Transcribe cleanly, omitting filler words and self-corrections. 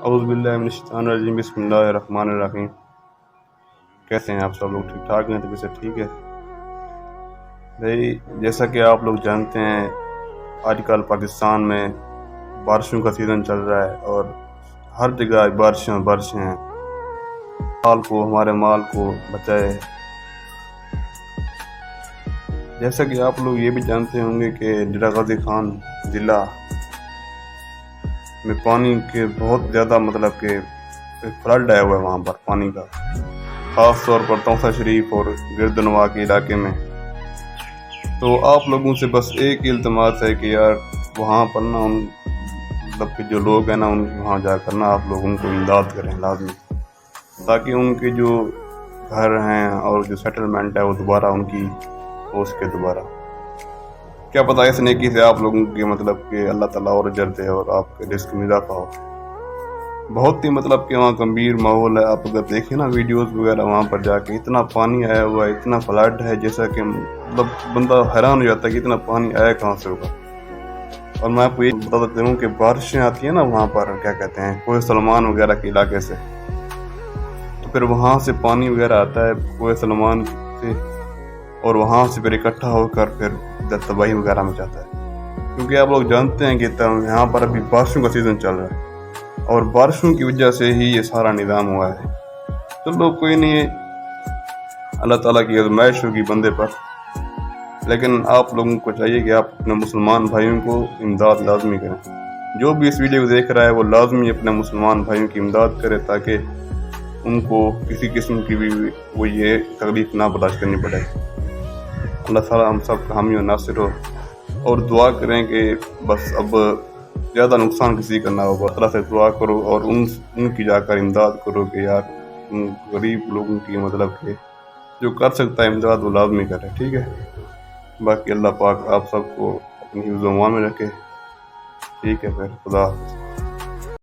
اعوذ باللہ من الشیطان الرجیم، بسم اللہ الرحمن الرحیم۔ کیسے ہیں آپ سب لوگ؟ ٹھیک ٹھاک ہیں؟ طبیعت سے ٹھیک ہے بھائی؟ جیسا کہ آپ لوگ جانتے ہیں، آج کل پاکستان میں بارشوں کا سیزن چل رہا ہے اور ہر جگہ بارشیں ہیں۔ ہمارے مال کو بچائے۔ جیسا کہ آپ لوگ یہ بھی جانتے ہوں گے کہ ڈیرہ غازی خان ضلع میں پانی کے بہت زیادہ کہ فلڈ آیا ہوا ہے وہاں پر پانی کا، خاص طور پر توسا شریف اور گردنوا کے علاقے میں۔ تو آپ لوگوں سے بس ایک ہی التماس ہے کہ یار وہاں پر نا کہ جو لوگ ہیں نا وہاں جا کر نا آپ لوگ ان کو امداد کریں لازمی، تاکہ ان کے جو گھر ہیں اور جو سیٹلمنٹ ہے وہ دوبارہ ان کی ہو سکے دوبارہ۔ کیا پتہ اس نیکی سے آپ لوگوں کے کہ اللہ تعالیٰ اور اجر دے اور آپ کے رزق میں اضافہ ہو۔ بہت ہی کہ وہاں گمبھیر ماحول ہے۔ آپ اگر دیکھیں نا ویڈیوز وغیرہ، وہاں پر جا کے اتنا پانی آیا ہوا ہے، اتنا فلڈ ہے، جیسا کہ بندہ حیران ہو جاتا ہے کہ اتنا پانی آیا کہاں سے ہوگا۔ اور میں آپ کو یہ بتا دیتا ہوں کہ بارشیں آتی ہیں نا وہاں پر کیا کہتے ہیں کوہ سلمان وغیرہ کے علاقے سے، تو پھر وہاں سے پانی وغیرہ آتا ہے کوہ سلمان سے، اور وہاں سے پھر اکٹھا ہو کر پھر تباہی وغیرہ میں جاتا ہے۔ کیونکہ آپ لوگ جانتے ہیں کہ یہاں پر ابھی بارشوں کا سیزن چل رہا ہے اور بارشوں کی وجہ سے ہی یہ سارا نظام ہوا ہے۔ چلو کوئی نہیں، اللہ تعالیٰ کی آزمائش ہوگی بندے پر، لیکن آپ لوگوں کو چاہیے کہ آپ اپنے مسلمان بھائیوں کو امداد لازمی کریں۔ جو بھی اس ویڈیو کو دیکھ رہا ہے وہ لازمی اپنے مسلمان بھائیوں کی امداد کرے، تاکہ ان کو کسی قسم کی بھی وہ یہ تکلیف نہ برداشت کرنی پڑے۔ اللہ تعالیٰ ہم سب کا حامی و ناصر ہو، اور دعا کریں کہ بس اب زیادہ نقصان کسی کا نہ ہو۔ اللہ سے دعا کرو اور ان کی جا کر امداد کرو کہ یار ان غریب لوگوں کی کہ جو کر سکتا ہے امداد وہ لازمی کرے، ٹھیک ہے؟ باقی اللہ پاک آپ سب کو اپنی حفظ و امان میں رکھے، ٹھیک ہے؟ پھر خدا حافظ۔